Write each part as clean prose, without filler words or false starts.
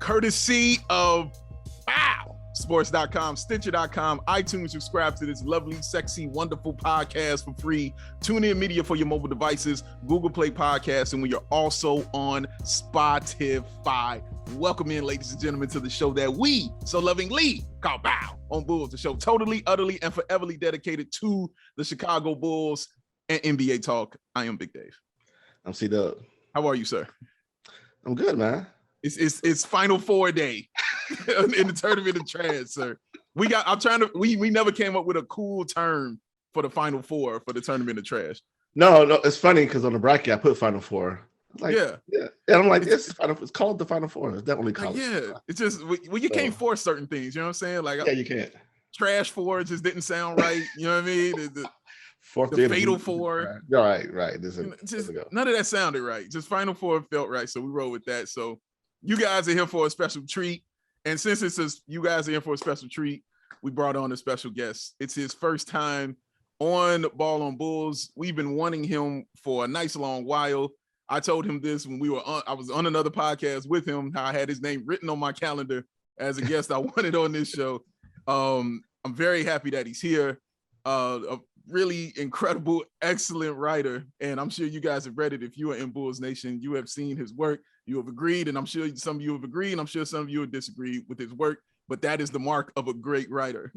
courtesy of BAWL. Sports.com, Stitcher.com, iTunes. Subscribe to this lovely, sexy, wonderful podcast for free. Tune in media for your mobile devices, Google Play Podcasts, and we are also on Spotify. Welcome in, ladies and gentlemen, to the show that we so lovingly call BAWL on Bulls, the show totally, utterly, and foreverly dedicated to the Chicago Bulls and NBA talk. I am Big Dave. I'm C-Dub. How are you, sir? I'm good, man. It's Final Four day in the tournament of trash, sir. We never came up with a cool term for the Final Four for the tournament of trash. No, it's funny because on the bracket I put Final Four. Like, yeah. And I'm like, it's called the Final Four. It's definitely called. It's just you can't force certain things. You know what I'm saying? Like, yeah, you can't. Trash Four just didn't sound right. You know what I mean? The Fatal Four. Right. None of that sounded right. Just Final Four felt right, so we roll with that. So you guys are here for a special treat, and since you guys are here for a special treat, we brought on a special guest. It's his first time on BAWL on Bulls. We've been wanting him for a nice long while. I told him this when I was on another podcast with him, how I had his name written on my calendar as a guest I wanted on this show. I'm very happy that he's here. A really incredible, excellent writer. And I'm sure you guys have read it. If you are in Bulls Nation, you have seen his work. You have agreed, and I'm sure some of you have agreed, and I'm sure some of you have disagreed with his work. But that is the mark of a great writer,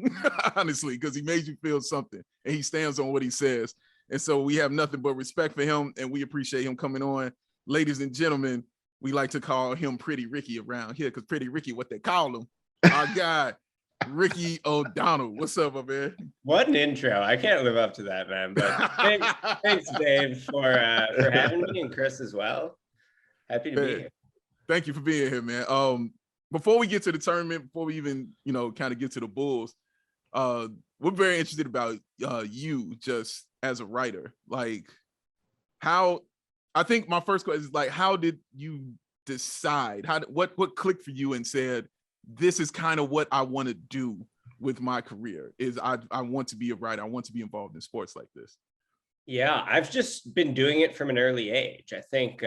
honestly, because he made you feel something, and he stands on what he says. And so we have nothing but respect for him, and we appreciate him coming on. Ladies and gentlemen, we like to call him Pretty Ricky around here, because Pretty Ricky, what they call him, our guy, Ricky O'Donnell. What's up, my man? What an intro. I can't live up to that, man. But thanks, Dave, for having me, and Chris as well. Happy to be here. Thank you for being here, man. Before we get to the tournament, before we even, kind of get to the Bulls, we're very interested about you just as a writer. Like, I think my first question is, like, how did you decide? What clicked for you and said, this is kind of what I want to do with my career, is I want to be a writer. I want to be involved in sports like this. Yeah, I've just been doing it from an early age. I think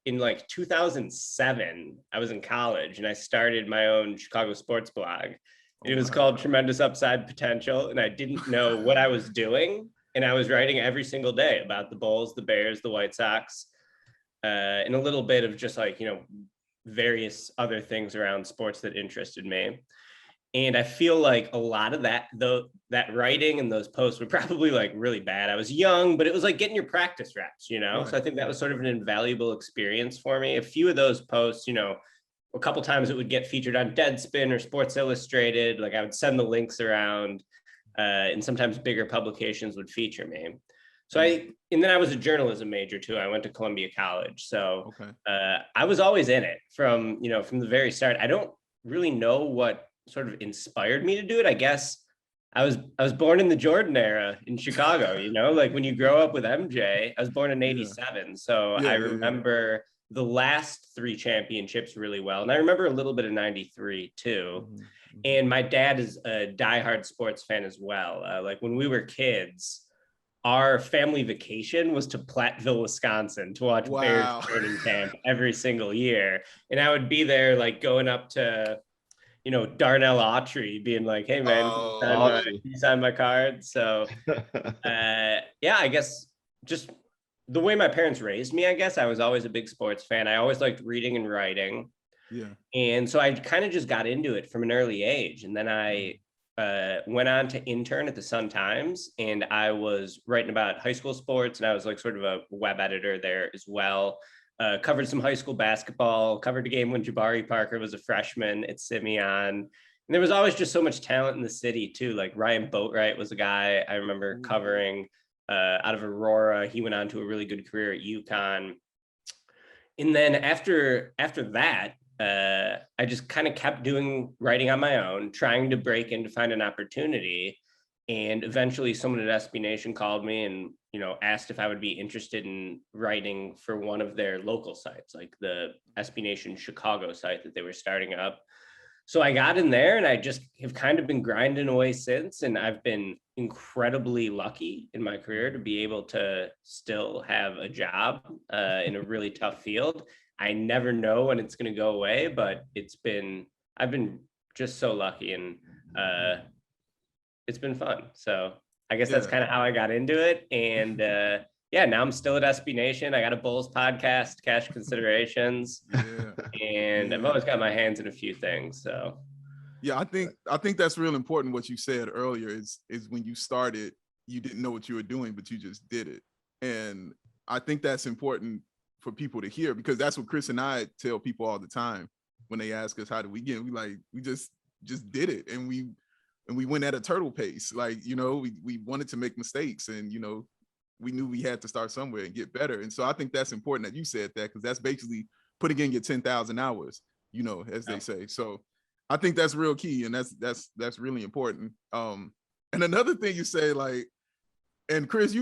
in like 2007, I was in college and I started my own Chicago sports blog. It was called Tremendous Upside Potential, and I didn't know what I was doing. And I was writing every single day about the Bulls, the Bears, the White Sox, and a little bit of just like, various other things around sports that interested me. And I feel like a lot of that writing and those posts were probably like really bad. I was young, but it was like getting your practice reps, Right. So I think that was sort of an invaluable experience for me. A few of those posts, a couple times it would get featured on Deadspin or Sports Illustrated. Like I would send the links around, and sometimes bigger publications would feature me. And then I was a journalism major too. I went to Columbia College. So I was always in it from the very start. I don't really know what sort of inspired me to do it. I guess I was born in the Jordan era in Chicago, like when you grow up with MJ. I was born in 87. So I remember the last 3 championships really well. And I remember a little bit of 93 too. Mm-hmm. And my dad is a diehard sports fan as well. Like when we were kids, our family vacation was to Platteville, Wisconsin to watch Bears training camp every single year. And I would be there like going up to, Darnell Autry being like, hey man, can you sign my card? So I guess just the way my parents raised me, I guess I was always a big sports fan. I always liked reading and writing. Yeah. And so I kind of just got into it from an early age. And then I went on to intern at the Sun-Times, and I was writing about high school sports, and I was like sort of a web editor there as well. Covered some high school basketball, covered a game when Jabari Parker was a freshman at Simeon. And there was always just so much talent in the city too. Like Ryan Boatwright was a guy I remember covering out of Aurora. He went on to a really good career at UConn. And then after that, I just kind of kept writing on my own, trying to break in to find an opportunity. And eventually someone at SB Nation called me and, asked if I would be interested in writing for one of their local sites, like the SB Nation Chicago site that they were starting up. So I got in there and I just have kind of been grinding away since. And I've been incredibly lucky in my career to be able to still have a job in a really tough field. I never know when it's going to go away, but I've been just so lucky, and it's been fun. So I guess that's kind of how I got into it. And now I'm still at SB Nation. I got a Bulls podcast, Cash Considerations. And I've always got my hands in a few things. So yeah, I think that's real important. What you said earlier is when you started, you didn't know what you were doing, but you just did it. And I think that's important for people to hear, because that's what Chris and I tell people all the time when they ask us, how did we get? We just did it. And we went at a turtle pace. Like, you know, we wanted to make mistakes, and, you know, we knew we had to start somewhere and get better. And so I think that's important that you said that, because that's basically putting in your 10,000 hours, you know, as they say. So I think that's real key. And that's really important. And another thing you say, like, and Chris,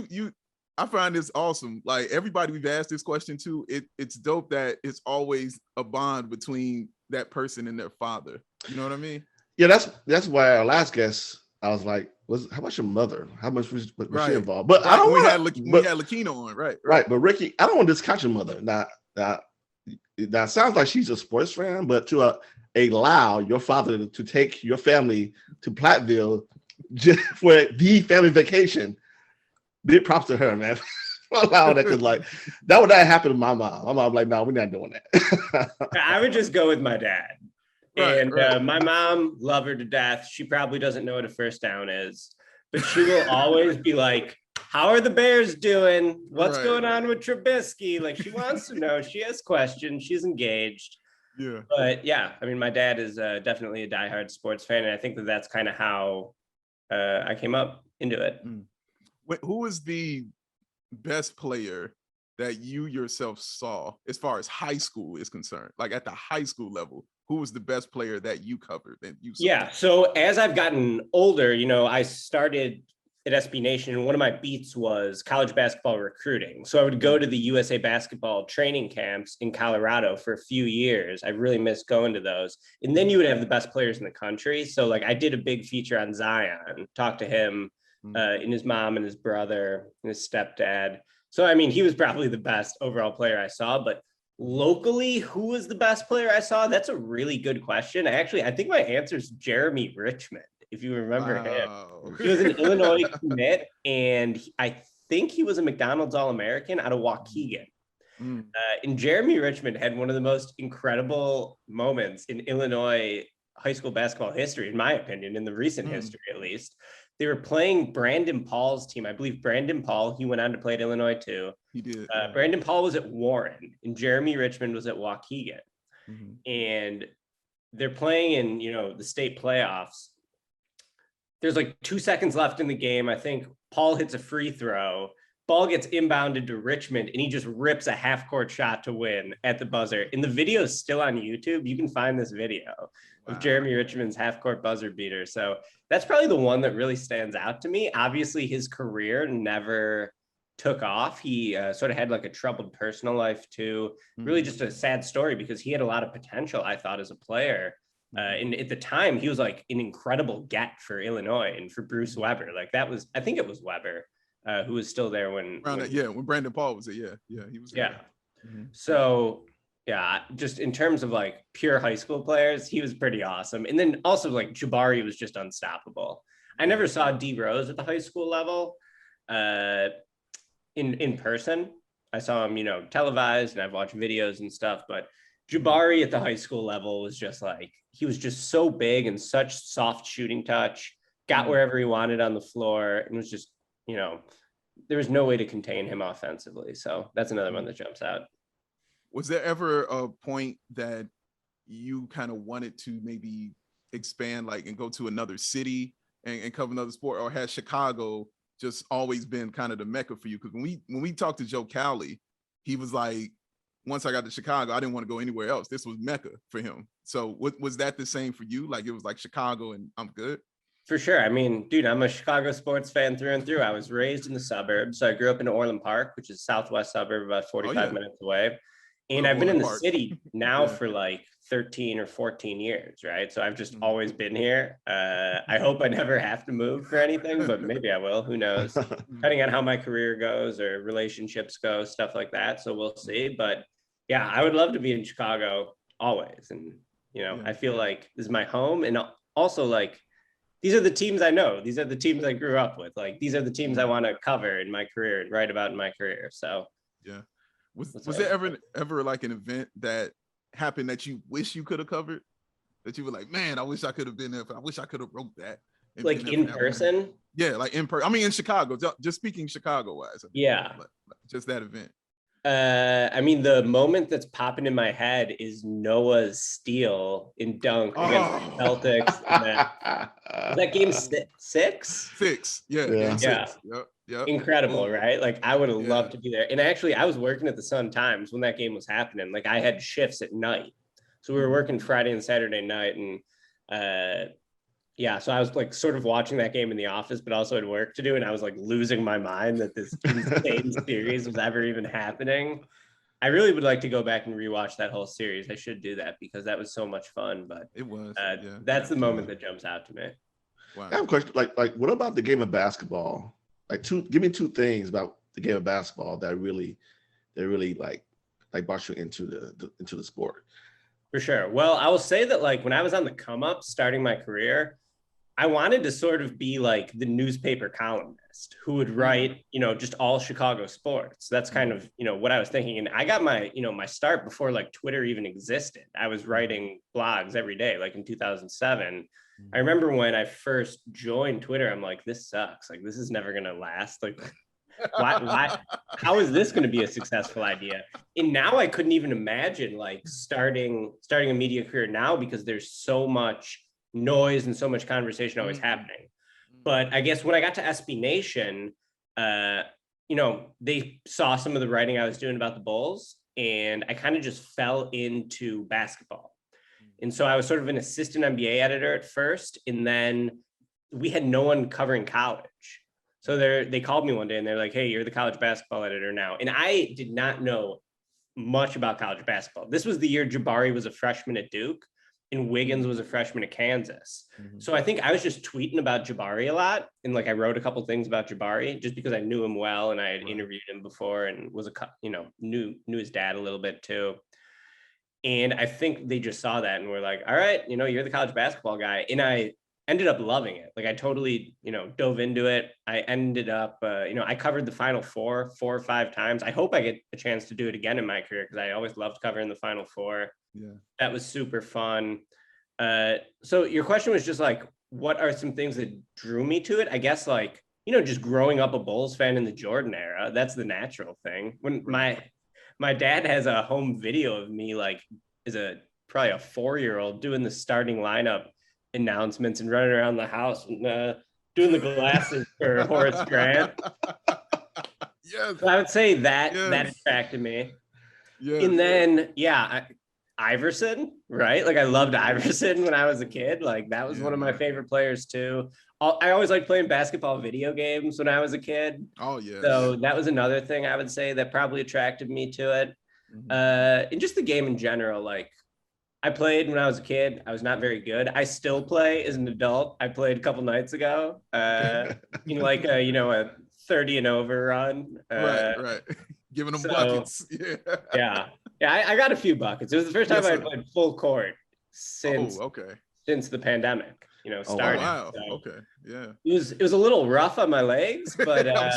I find this awesome. Like, everybody we've asked this question to, it's dope that it's always a bond between that person and their father. You know what I mean? Yeah, that's why our last guest, I was like, how about your mother? How much was she involved? But I don't want we had Lakina on, right? But Ricky, I don't want to discount your mother. Now that sounds like she's a sports fan, but to allow your father to take your family to Platteville just for the family vacation, big props to her, man. Allow that, because like that would not happen to my mom. My mom like, no, we're not doing that. I would just go with my dad. My mom, love her to death. She probably doesn't know what a first down is, but she will always be like, how are the Bears doing? What's going on with Trubisky? Like, she wants to know. She has questions. She's engaged. Yeah. But yeah, I mean, my dad is definitely a diehard sports fan. And I think that's kind of how I came up into it. Who is the best player that you yourself saw as far as high school is concerned? Like, at the high school level, who was the best player that you covered and you saw? Yeah. So as I've gotten older, you know, I started at SB Nation, and one of my beats was college basketball recruiting. So I would go to the USA basketball training camps in Colorado for a few years. I really missed going to those. And then you would have the best players in the country. So like, I did a big feature on Zion, talked to him and his mom and his brother and his stepdad. So, I mean, he was probably the best overall player I saw, but locally, who was the best player I saw? That's a really good question. I think my answer is Jeremy Richmond, if you remember him. He was an Illinois commit, and I think he was a McDonald's All-American out of Waukegan. And Jeremy Richmond had one of the most incredible moments in Illinois high school basketball history, in my opinion, in the recent history at least. They were playing Brandon Paul's team. I believe Brandon Paul, he went on to play at Illinois too. He did. Brandon Paul was at Warren, and Jeremy Richmond was at Waukegan. And they're playing in, you know, the state playoffs. There's like 2 seconds left in the game. I think Paul hits a free throw. Ball gets inbounded to Richmond, and he just rips a half-court shot to win at the buzzer. And the video is still on YouTube. You can find this video of Jeremy Richmond's half-court buzzer beater. So that's probably the one that really stands out to me. Obviously, his career never took off. He sort of had like a troubled personal life too. Really just a sad story, because he had a lot of potential, I thought, as a player. And at the time, he was like an incredible get for Illinois and for Bruce Weber. Like, that was, I think it was Weber who was still there when Brandon Paul was there. Yeah, he was there. So yeah, just in terms of like pure high school players, he was pretty awesome. And then also like Jabari was just unstoppable. I never saw D Rose at the high school level in person. I saw him, you know, televised, and I've watched videos and stuff, but Jabari at the high school level was just like, he was just so big and such soft shooting touch, got wherever he wanted on the floor, and was just, you know, there was no way to contain him offensively. So that's another one that jumps out. Was there ever a point that you kind of wanted to maybe expand, like, and go to another city and cover another sport, or has Chicago just always been kind of the mecca for you? Because when we talked to Joe Cowley, he was like, once I got to Chicago, I didn't want to go anywhere else. This was mecca for him. So was that the same for you? Like, it was like Chicago and I'm good? For sure. I mean, dude, I'm a Chicago sports fan through and through. I was raised in the suburbs. So I grew up in Orland Park, which is a southwest suburb, about 45 minutes away. And I've been in the city now for like 13 or 14 years, right? So I've just always been here. I hope I never have to move for anything, but maybe I will. Who knows? Depending on how my career goes or relationships go, stuff like that. So we'll see. But Yeah, I would love to be in Chicago always. And, Yeah. I feel like this is my home. And also, like, these are the teams I know. These are the teams I grew up with. Like, these are the teams I want to cover in my career and write about in my career. So, yeah. Was there ever like an event that happened that you wish you could have covered? That you were like, man, I wish I could have been there. I wish I could have wrote that. like in person? Yeah, like in person. I mean, in Chicago, just speaking Chicago wise. Yeah. Just that event. I mean, the moment that's popping in my head is Noah's steal in dunk against the Celtics. Was that game 6? 6, yeah. Yeah. Game 6. Yep. Incredible, right? Like, I would have loved to be there. And actually, I was working at the Sun Times when that game was happening. Like, I had shifts at night, so we were working Friday and Saturday night, and so I was like sort of watching that game in the office, but also had work to do. And I was like losing my mind that this insane series was ever even happening. I really would like to go back and rewatch that whole series. I should do that because that was so much fun, but it was. That's the moment that jumps out to me. Wow. I have a question. Like, what about the game of basketball? Like, give me 2 things about the game of basketball that really like brought you into the sport. For sure. Well, I will say that, like, when I was on the come up starting my career, I wanted to sort of be like the newspaper columnist who would write, just all Chicago sports. That's kind of, what I was thinking. And I got my, my start before like Twitter even existed. I was writing blogs every day, like in 2007. I remember when I first joined Twitter, I'm like, this sucks. Like, this is never going to last. Like, why, how is this going to be a successful idea? And now I couldn't even imagine like starting a media career now, because there's so much noise and so much conversation always happening. But I guess when I got to SB Nation, they saw some of the writing I was doing about the Bulls, and I kind of just fell into basketball. And so I was sort of an assistant NBA editor at first, and then we had no one covering college. So they called me one day and they're like, hey, you're the college basketball editor now. And I did not know much about college basketball. This was the year Jabari was a freshman at Duke and Wiggins was a freshman at Kansas. So I think I was just tweeting about Jabari a lot. And like, I wrote a couple things about Jabari just because I knew him well and I had interviewed him before and was knew his dad a little bit too. And I think they just saw that and were like, all right, you're the college basketball guy. And I ended up loving it. Like, I totally, dove into it. I ended up, I covered the Final Four 4 or 5 times. I hope I get a chance to do it again in my career because I always loved covering the Final Four. Yeah, that was super fun. So your question was just like, what are some things that drew me to it? I guess like, just growing up a Bulls fan in the Jordan era, that's the natural thing. When my dad has a home video of me, like, as probably a 4-year-old doing the starting lineup announcements and running around the house and doing the glasses for Horace Grant. Yes. So I would say that attracted me. Yes. And then, Iverson, right? Like, I loved Iverson when I was a kid. Like, that was one of my favorite players too. I always liked playing basketball video games when I was a kid. Oh, yeah. So that was another thing I would say that probably attracted me to it. And just the game in general. Like, I played when I was a kid. I was not very good. I still play as an adult. I played a couple nights ago. A 30 and over run. Right. Giving them buckets. Yeah. I got a few buckets. It was the first time I played full court since the pandemic. Started. Oh, wow. So okay. Yeah. It was a little rough on my legs, but I'm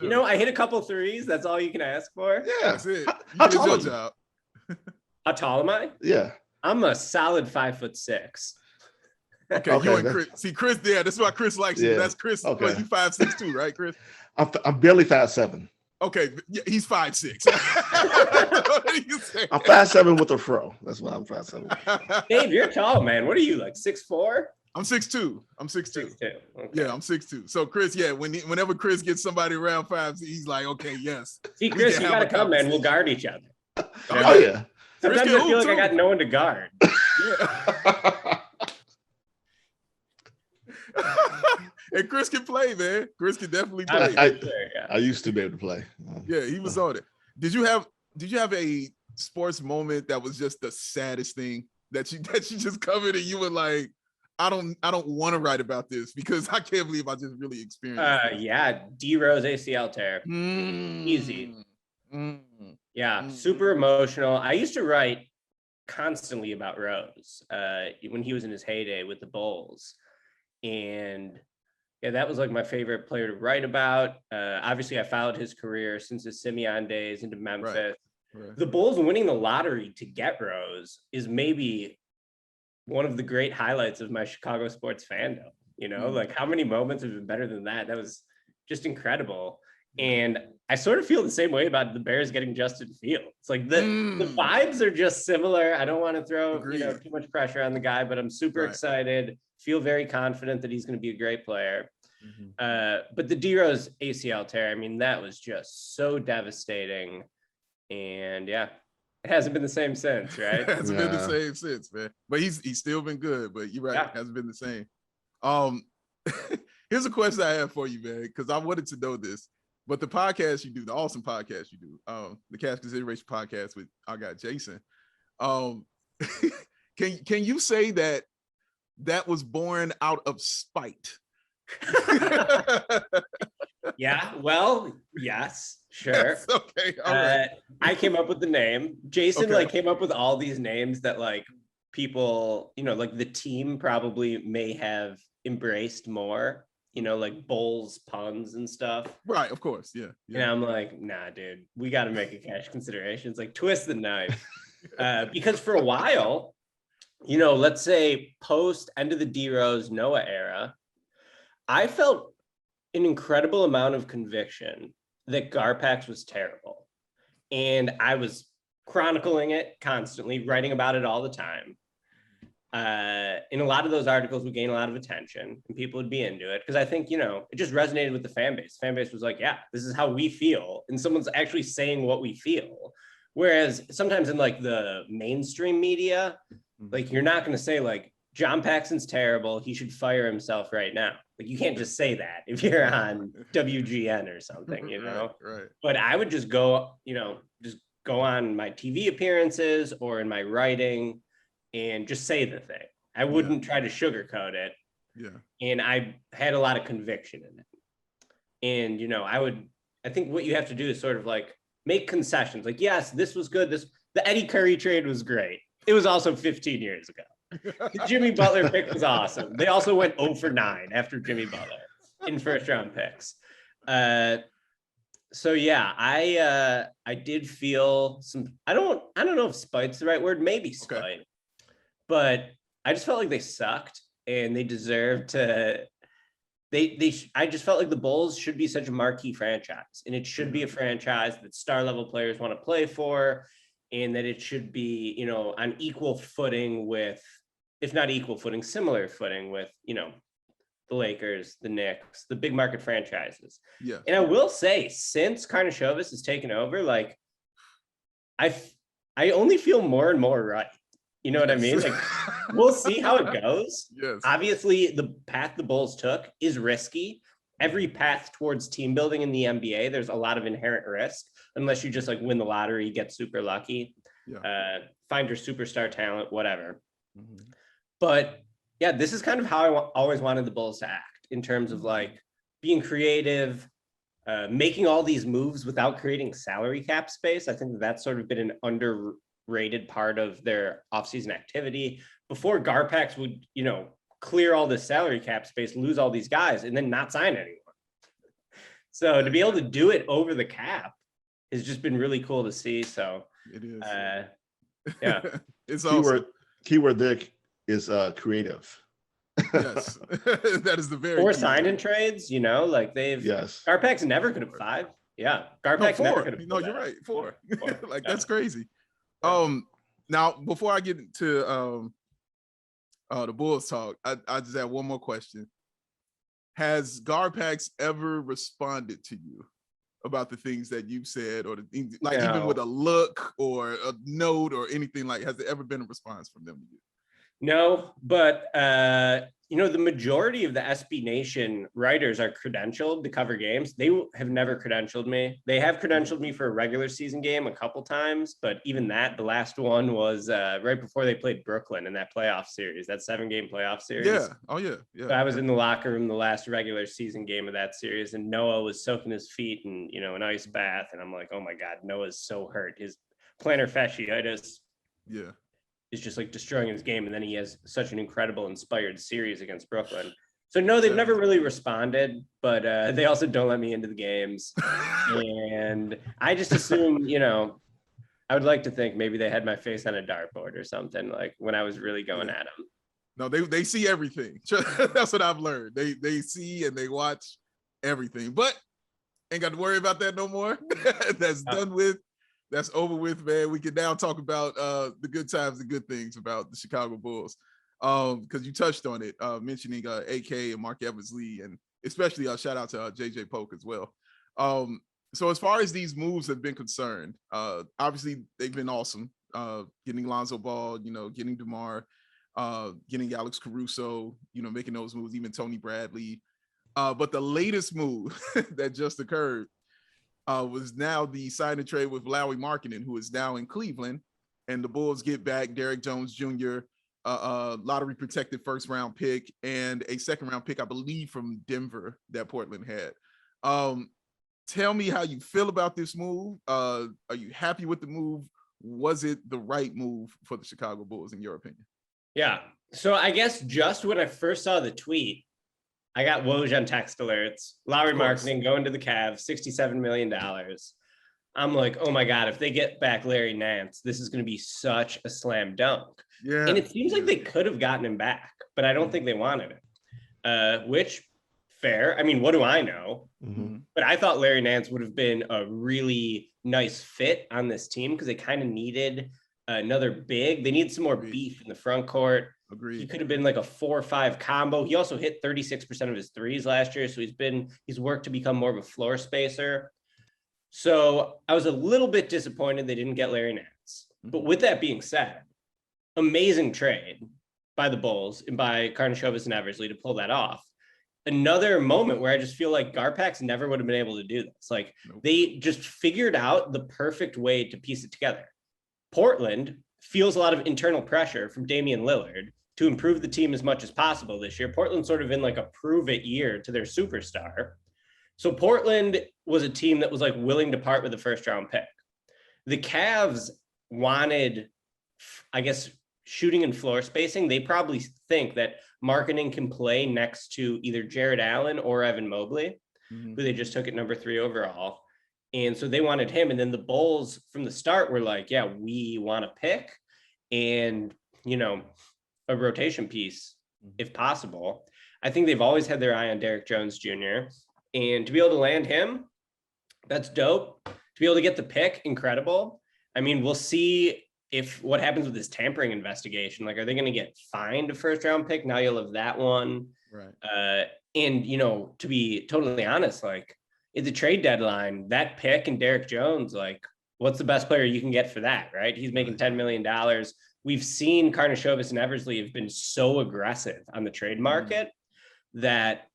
sure. I hit a couple threes. That's all you can ask for. Yeah, that's it. You did your job. How tall am I? Yeah. I'm a solid 5'6". Okay, you and Chris. See, Chris, that's why Chris likes you. That's Chris. Okay. You 5'6" too, right, Chris? I'm barely 5'7". Okay, he's 5'6". I'm 5'7" with a fro. That's why I'm 5'7". Dave, you're tall, man. What are you, like 6'4"? I'm 6'2". I'm 6'2". Okay. Yeah, I'm 6'2". So Chris, whenever Chris gets somebody around 5, he's like, okay, yes. See, Chris, you gotta come, man. We'll guard each other. Oh yeah. Sometimes I feel like I got no one to guard. And Chris can play, man. Chris can definitely play. I used to be able to play. Yeah, he was on it. Did you have a sports moment that was just the saddest thing that you just covered and you were like, I don't want to write about this because I can't believe I just really experienced it. D Rose ACL tear. Easy. Yeah, super emotional. I used to write constantly about Rose when he was in his heyday with the Bulls. And yeah, that was like my favorite player to write about. Obviously, I followed his career since his Simeon days into Memphis. Right. The Bulls winning the lottery to get Rose is maybe one of the great highlights of my Chicago sports fandom. You know, like how many moments have been better than that? That was just incredible. And I sort of feel the same way about the Bears getting Justin Fields. Like the vibes are just similar. I don't want to throw too much pressure on the guy, but I'm super excited. Feel very confident that he's going to be a great player. But the D-Rose ACL tear, I mean, that was just so devastating. And yeah, it hasn't been the same since, right? It hasn't been the same since, man. But he's still been good. But you're right, it hasn't been the same. Here's a question I have for you, man, because I wanted to know this. But the podcast you do, the awesome podcast you do, the Cash Consideration podcast with our guy Jason, can you say that was born out of spite? Yeah, well, yes, sure. Yes, okay, all right. I came up with the name. Jason came up with all these names that like people, like the team probably may have embraced more. Like bowls, puns and stuff. Right, of course, yeah. And I'm like, nah, dude, we got to make a Cash Consideration. It's like twist the knife. Because for a while, let's say post end of the D-Rose Noah era, I felt an incredible amount of conviction that Garpax was terrible. And I was chronicling it constantly, writing about it all the time. In a lot of those articles would gain a lot of attention and people would be into it because I think, it just resonated with the fan base. The fan base was like, yeah, this is how we feel. And someone's actually saying what we feel. Whereas sometimes in like the mainstream media, like you're not going to say like, John Paxson's terrible. He should fire himself right now. Like you can't just say that if you're on WGN or something, Right. But I would just go, just go on my TV appearances or in my writing and just say the thing. I wouldn't try to sugarcoat it. Yeah. And I had a lot of conviction in it. And, I think what you have to do is sort of like make concessions. Like, yes, this was good. The Eddie Curry trade was great. It was also 15 years ago. The Jimmy Butler pick was awesome. They also went 0 for 9 after Jimmy Butler in first round picks. So yeah, I did feel some, I don't know if spite's the right word, maybe spite, but I just felt like they sucked and they deserved to, I just felt like the Bulls should be such a marquee franchise and it should be a franchise that star level players want to play for and that it should be, on equal footing with, if not equal footing, similar footing with, the Lakers, the Knicks, the big market franchises. Yeah. And I will say, since Karnisovas has taken over, like I only feel more and more right. You know what I mean? Like we'll see how it goes. Yes. Obviously, the path the Bulls took is risky. Every path towards team building in the NBA, there's a lot of inherent risk, unless you just like win the lottery, get super lucky, find your superstar talent, whatever. But yeah, this is kind of how I always wanted the Bulls to act in terms of like being creative, making all these moves without creating salary cap space. I think that's sort of been an underrated part of their offseason activity. Before Garpax would, clear all this salary cap space, lose all these guys, and then not sign anyone. So to be able to do it over the cap has just been really cool to see. So it is. Yeah. It's awesome. Keyword there is creative. Yes. That is the very four sign-in trades, like they've Garpax never could have 5. Yeah. Garpax never could have. No, you're right. 4. Like that's crazy. Now before I get into the Bulls talk, I just have one more question. Has Garpax ever responded to you about the things that you've said or the things like even with a look or a note or anything like, has there ever been a response from them to you? No, but the majority of the SB Nation writers are credentialed to cover games. They have never credentialed me. They have credentialed me for a regular season game a couple times, but even that, the last one was right before they played Brooklyn in that playoff series, that 7-game playoff series. Yeah. Oh yeah. Yeah. So I was in the locker room the last regular season game of that series, and Noah was soaking his feet in, an ice bath, and I'm like, oh my God, Noah's so hurt. His plantar fasciitis. Yeah. Is just like destroying his game. And then he has such an incredible inspired series against Brooklyn. So no, they've never really responded, but they also don't let me into the games. And I just assume, I would like to think maybe they had my face on a dartboard or something, like when I was really going at them. No, they see everything. That's what I've learned. They see and they watch everything, but ain't got to worry about that no more. That's done with. That's over with, man. We can now talk about the good times and good things about the Chicago Bulls. Because you touched on it, mentioning AK and Mark Eversley, and especially shout out to JJ Polk as well. So as far as these moves have been concerned, obviously they've been awesome. Getting Lonzo Ball, getting DeMar, getting Alex Caruso, making those moves, even Tony Bradley. But the latest move that just occurred was now the sign and trade with Lauri Markkanen, who is now in Cleveland, and the Bulls get back Derrick Jones Jr., lottery protected first round pick, and a second round pick, I believe, from Denver that Portland had. Tell me how you feel about this move. Are you happy with the move? Was it the right move for the Chicago Bulls, in your opinion? Yeah. So I guess just when I first saw the tweet, I got Woj on text alerts. Lauri Markkanen going to the Cavs, $67 million. I'm like, oh my God, if they get back Larry Nance, this is going to be such a slam dunk. Yeah. And it seems like they could have gotten him back, but I don't think they wanted it. Which, fair. I mean, what do I know? Mm-hmm. But I thought Larry Nance would have been a really nice fit on this team because they kind of needed another big. They need some more beef in the front court. Agreed. He could have been like a 4-5 combo. He also hit 36% of his threes last year. So he's worked to become more of a floor spacer. So I was a little bit disappointed they didn't get Larry Nance. But with that being said, amazing trade by the Bulls and by Karnisovas and Eversley to pull that off. Another moment where I just feel like Garpax never would have been able to do this. Like they just figured out the perfect way to piece it together. Portland feels a lot of internal pressure from Damian Lillard to improve the team as much as possible this year. Portland's sort of in like a prove it year to their superstar. So Portland was a team that was like willing to part with the first round pick. The Cavs wanted, I guess, shooting and floor spacing. They probably think that Markkanen can play next to either Jared Allen or Evan Mobley, who they just took at number 3 overall. And so they wanted him. And then the Bulls from the start were like, yeah, we want to pick and, a rotation piece, if possible. I think they've always had their eye on Derrick Jones Jr. And to be able to land him, that's dope. To be able to get the pick, incredible. I mean, we'll see if what happens with this tampering investigation. Like, are they going to get fined a first round pick? Now you'll have that one. Right. And, to be totally honest, like at the trade deadline, that pick and Derrick Jones, like what's the best player you can get for that, right? He's making $10 million. We've seen Karnisovas and Eversley have been so aggressive on the trade market that,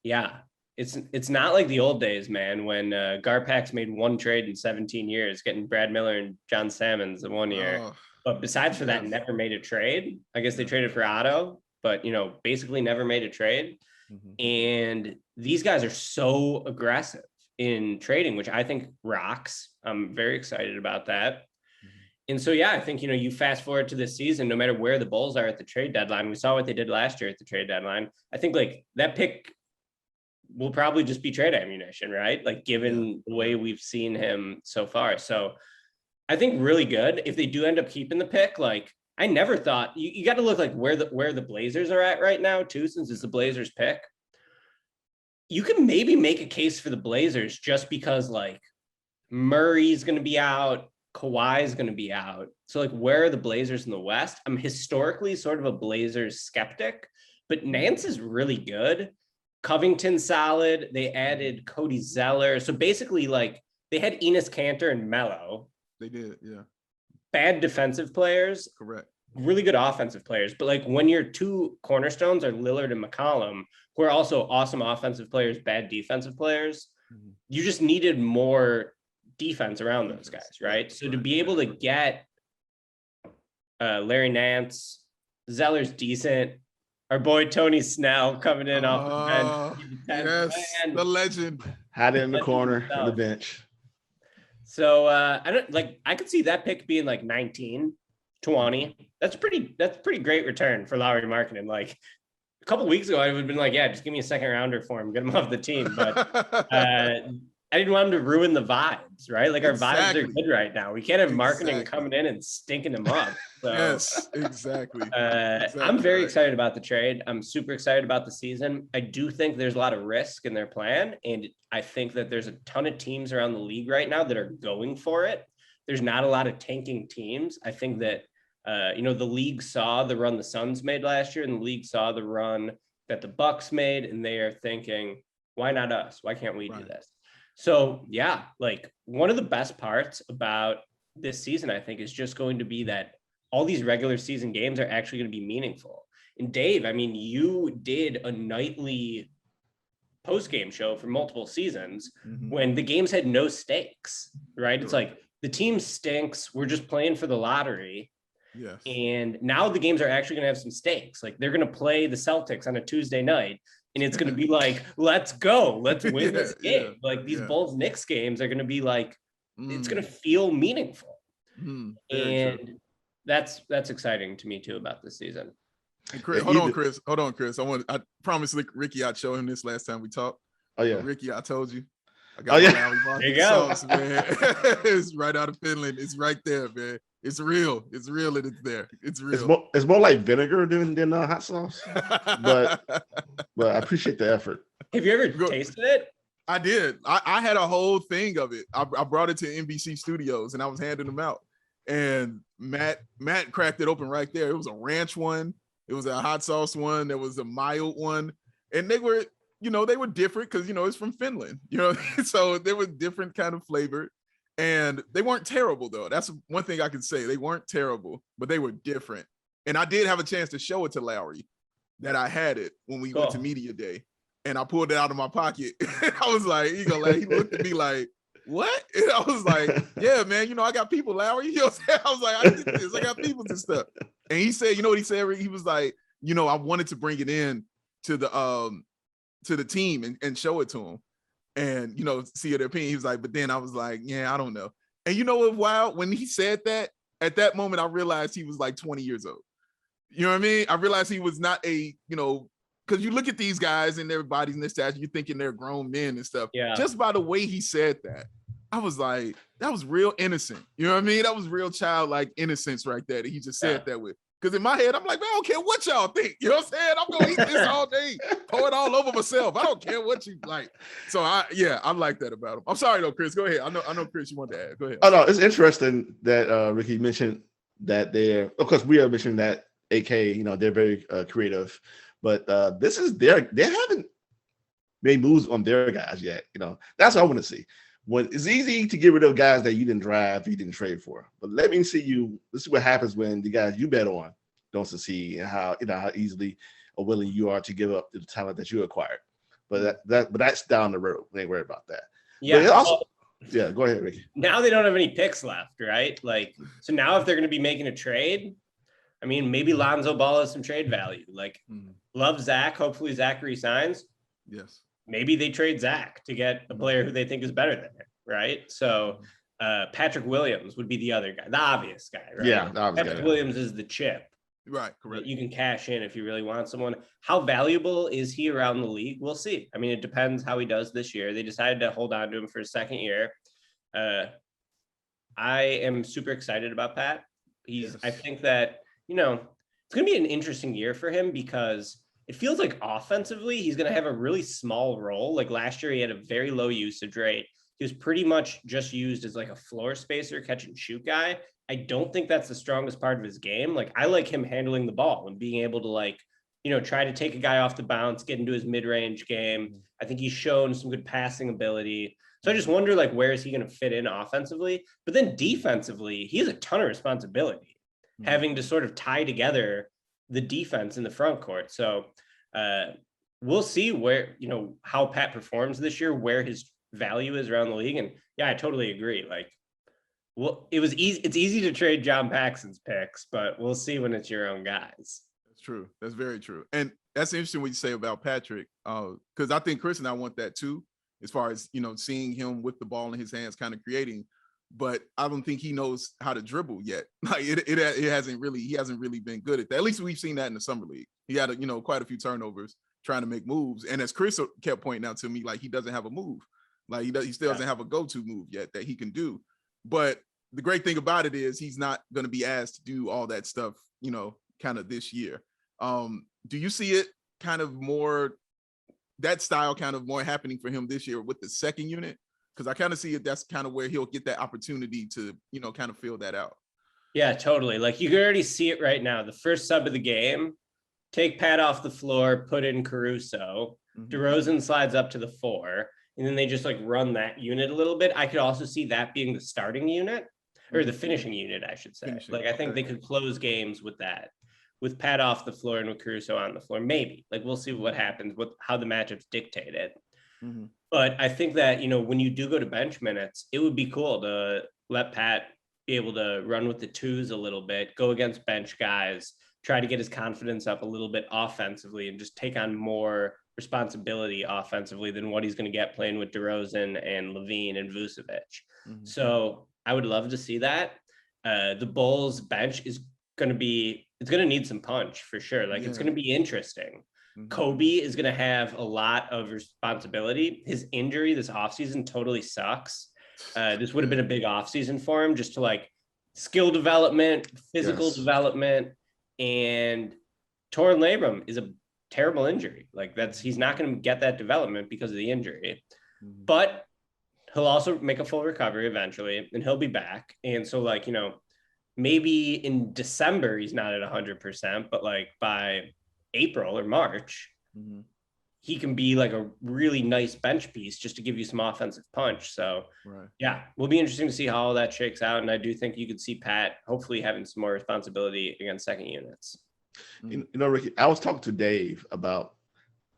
it's not like the old days, man, when Garpax made one trade in 17 years, getting Brad Miller and John Salmons in 1 year. But besides for that, never made a trade. I guess they traded for Otto, but, basically never made a trade. And these guys are so aggressive in trading, which I think rocks. I'm very excited about that. And so, I think, you fast forward to this season, no matter where the Bulls are at the trade deadline, we saw what they did last year at the trade deadline. I think like that pick will probably just be trade ammunition, right? Like given the way we've seen him so far. So I think really good. If they do end up keeping the pick, like I never thought you got to look like where the Blazers are at right now too, since it's the Blazers pick. You can maybe make a case for the Blazers just because like Murray's going to be out. Kawhi is going to be out. So like, where are the Blazers in the West? I'm historically sort of a Blazers skeptic, but Nance is really good. Covington's solid. They added Cody Zeller. So basically like they had Enes Kanter and Melo. They did. Yeah. Bad defensive players. Correct. really good offensive players, but like when your two cornerstones are Lillard and McCollum, who are also awesome offensive players, bad defensive players, you just needed more defense around those guys, right? So to be able to get Larry Nance, Zeller's decent, our boy Tony Snell coming in off the bench. Yes, the legend. Had it in the corner on the bench. So I don't like, I could see that pick being like 19, 20. That's pretty great return for Lauri Markkinen. Like a couple of weeks ago, I would have been like, yeah, just give me a second rounder for him, get him off the team. But I didn't want him to ruin the vibes, right? Like our vibes are good right now. We can't have Markkinen coming in and stinking them up. So, yes, exactly. I'm very excited about the trade. I'm super excited about the season. I do think there's a lot of risk in their plan. And I think that there's a ton of teams around the league right now that are going for it. There's not a lot of tanking teams. I think that, the league saw the run the Suns made last year, and the league saw the run that the Bucks made. And they are thinking, why not us? Why can't we do this? So yeah, like one of the best parts about this season, I think, is just going to be that all these regular season games are actually going to be meaningful. And Dave, I mean, you did a nightly post-game show for multiple seasons when the games had no stakes, right? It's like the team stinks. We're just playing for the lottery. Yes. And now the games are actually going to have some stakes. Like they're going to play the Celtics on a Tuesday night. And it's going to be like, let's go. Let's win this game. Like these Bulls Knicks games are going to be like, it's going to feel meaningful. And that's exciting to me too about this season. And Chris, hold on, Chris. I promised Ricky I'd show him this last time we talked. Oh yeah. Ricky, I told you. I got there you go. Sauce, man. It's right out of Finland. It's right there, man. It's real. It's real and it's there. It's real. It's more like vinegar than hot sauce. But I appreciate the effort. Have you ever tasted it? I did. I had a whole thing of it. I brought it to NBC Studios and I was handing them out. And Matt cracked it open right there. It was a ranch one. It was a hot sauce one. There was a mild one. And they were different because, it's from Finland, so they were different kind of flavor. And they weren't terrible, though. That's one thing I can say. They weren't terrible, but they were different. And I did have a chance to show it to Lauri that I had it when we went to media day. And I pulled it out of my pocket. I was like, he looked at me like, what? And I was like, yeah, man, I got people, Lauri. You know what I'm saying? I was like, I did this. I got people and stuff. And he said, you know what he said? He was like, I wanted to bring it in to the team and show it to them. And, see their opinion. He was like, but then I was like, yeah, I don't know. And you know what, wild? When he said that, at that moment, I realized he was like 20 years old. You know what I mean? I realized he was not because you look at these guys and their bodies and their stature, you're thinking they're grown men and stuff. Yeah. Just by the way he said that, I was like, that was real innocent. You know what I mean? That was real childlike innocence right there that he just said that with. Because in my head, I'm like, man, I don't care what y'all think. You know what I'm saying? I'm going to eat this all day, pour it all over myself. I don't care what you like. So, I like that about him. I'm sorry, though, Chris. Go ahead. I know, Chris, you want to add. Go ahead. Oh, no, it's interesting that Ricky mentioned that of course, we are mentioning that AK, they're very creative. But they haven't made moves on their guys yet. That's what I want to see. When it's easy to get rid of guys that you didn't draft, you didn't trade for. But let me see this is what happens when the guys you bet on don't succeed, and how easily or willing you are to give up the talent that you acquired. But that's down the road. We ain't worried about that. Yeah. Yeah, go ahead, Ricky. Now they don't have any picks left, right? Like, so now if they're going to be making a trade, I mean, maybe Lonzo Ball has some trade value. Like, love Zach. Hopefully Zach resigns. Yes. Maybe they trade Zach to get a player who they think is better than him, right? So Patrick Williams would be the other guy, the obvious guy, right? Yeah, Patrick Williams is the chip. Right, correct. You can cash in if you really want someone. How valuable is he around the league? We'll see. I mean, it depends how he does this year. They decided to hold on to him for a second year. I am super excited about Pat. I think that, it's going to be an interesting year for him because it feels like offensively, he's going to have a really small role. Like last year, he had a very low usage rate. He was pretty much just used as like a floor spacer, catch and shoot guy. I don't think that's the strongest part of his game. Like I like him handling the ball and being able to try to take a guy off the bounce, get into his mid-range game. I think he's shown some good passing ability. So I just wonder where is he going to fit in offensively? But then defensively, he has a ton of responsibility. having to sort of tie together the defense in the front court. So we'll see where, how Pat performs this year, where his value is around the league. And yeah, I totally agree. Like, well, it's easy to trade John Paxson's picks, but we'll see when it's your own guys. That's true. That's very true. And that's interesting what you say about Patrick, because I think Chris and I want that too, as far as, seeing him with the ball in his hands, kind of creating. But I don't think he knows how to dribble yet. Like he hasn't really been good at that. At least we've seen that in the summer league. He had quite a few turnovers trying to make moves. And as Chris kept pointing out to me, like he doesn't have a move. Like he still doesn't have a go-to move yet that he can do. But the great thing about it is he's not going to be asked to do all that stuff, kind of this year. Do you see it kind of more, that style kind of more happening for him this year with the second unit? Because I kind of see it, that's kind of where he'll get that opportunity to, kind of fill that out. Yeah, totally. Like you can already see it right now. The first sub of the game, take Pat off the floor, put in Caruso. DeRozan slides up to the 4, and then they just like run that unit a little bit. I could also see that being the starting unit, or the finishing unit, I should say. I think they could close games with that, with Pat off the floor and with Caruso on the floor. Maybe. Like we'll see what happens, how the matchups dictate it. But I think that, when you do go to bench minutes, it would be cool to let Pat be able to run with the 2s a little bit, go against bench guys, try to get his confidence up a little bit offensively, and just take on more responsibility offensively than what he's going to get playing with DeRozan and Levine and Vucevic. So I would love to see that. The Bulls bench is going to need some punch for sure. Like it's going to be interesting. Kobe is going to have a lot of responsibility. His injury this offseason totally sucks. This would have been a big offseason for him, just to like skill development, physical development, and torn labrum is a terrible injury. Like he's not going to get that development because of the injury, but he'll also make a full recovery eventually and he'll be back. And so like, maybe in December, he's not at 100%, but like by April or March, he can be like a really nice bench piece just to give you some offensive punch. So yeah, will be interesting to see how all that shakes out. And I do think you could see Pat hopefully having some more responsibility against second units. Ricky, I was talking to Dave about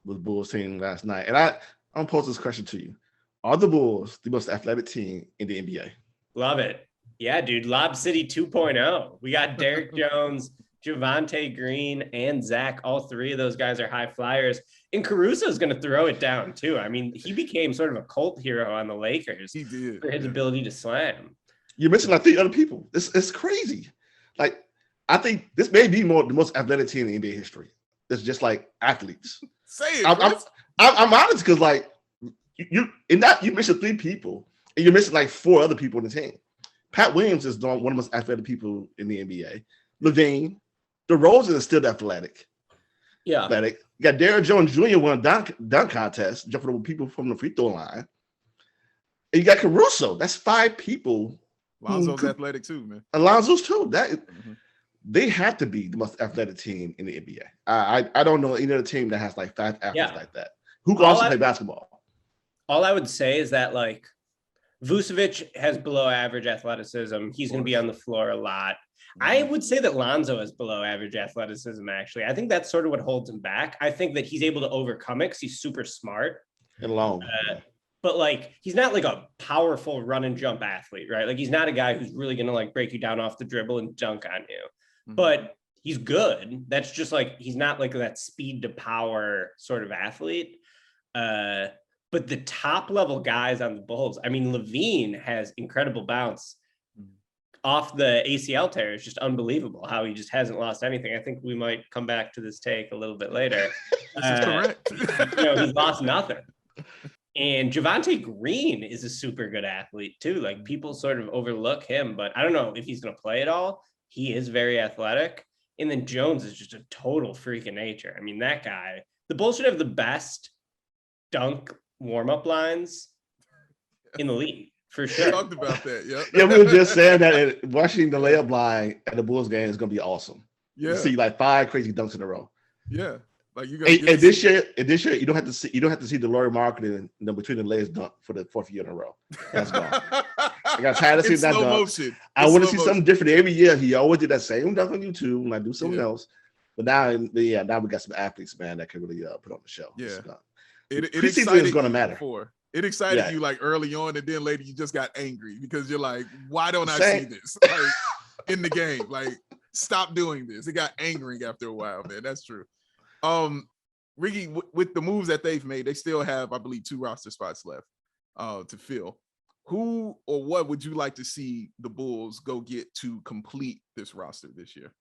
the Bulls team last night, and I'm gonna pose this question to you. Are the Bulls the most athletic team in the NBA? Love it. Yeah, dude. Lob City 2.0. We got Derek Jones, Javonte Green, and Zach. All 3 of those guys are high flyers. And Caruso is going to throw it down, too. I mean, he became sort of a cult hero on the Lakers. He did. For his ability to slam. You're missing like 3 other people. It's crazy. Like, I think this may be the most athletic team in NBA history. It's just like athletes. Say it. I'm honest because like you missing 3 people and you're missing like 4 other people in the team. Pat Williams is one of the most athletic people in the NBA. Levine, DeRozan is still athletic. Yeah. Athletic. You got Derrick Jones Jr. won a dunk contest, jumping over people from the free throw line. And you got Caruso. That's 5 people. Lonzo's athletic too, man. Lonzo's too. They have to be the most athletic team in the NBA. I don't know any other team that has like 5 athletes like that who can also play basketball. All I would say is that like Vucevic has below average athleticism. He's going to be on the floor a lot. I would say that Lonzo has below average athleticism, actually. I think that's sort of what holds him back. I think that he's able to overcome it because he's super smart. And long. But like, he's not like a powerful run and jump athlete, right? Like he's not a guy who's really going to like break you down off the dribble and dunk on you, but he's good. That's just like, he's not like that speed to power sort of athlete. But the top level guys on the Bulls, I mean, Levine has incredible bounce off the ACL tear. It's just unbelievable how he just hasn't lost anything. I think we might come back to this take a little bit later. This is correct. He's lost nothing. And Javonte Green is a super good athlete too. Like people sort of overlook him, but I don't know if he's going to play at all. He is very athletic. And then Jones is just a total freak of nature. I mean, that guy, the Bulls should have the best dunk warm-up lines in the league for sure. We talked about that. Yeah, we were just saying that watching the layup line at the Bulls game is going to be awesome. Yeah, you see like 5 crazy dunks in a row. Yeah, like you got. And this year, you don't have to see the Lauri marketing between the legs dunk for the 4th year in a row. That's gone. I got tired of seeing that slow dunk. motion. I want to see something different every year. He always did that same dunk on YouTube, and I do something else. But now we got some athletes, man, that can really put on the show. Yeah, it preseason is going to matter. It excited you like early on, and then later you just got angry because you're like, why don't I see this like in the game? Like, stop doing this. It got angering after a while, man. That's true. Ricky, with the moves that they've made, they still have, I believe, 2 roster spots left to fill. Who or what would you like to see the Bulls go get to complete this roster this year?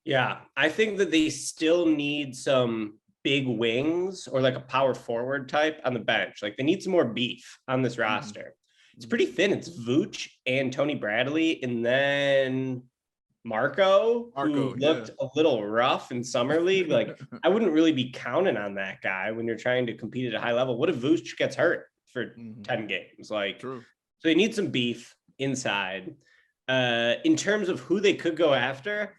Yeah, I think that they still need some big wings or like a power forward type on the bench. Like, they need some more beef on this roster. It's pretty thin. It's Vooch and Tony Bradley, and then Marco, who looked a little rough in summer league. Like, I wouldn't really be counting on that guy when you're trying to compete at a high level. What if Vooch gets hurt for 10 games? Like, so they need some beef inside. In terms of who they could go after,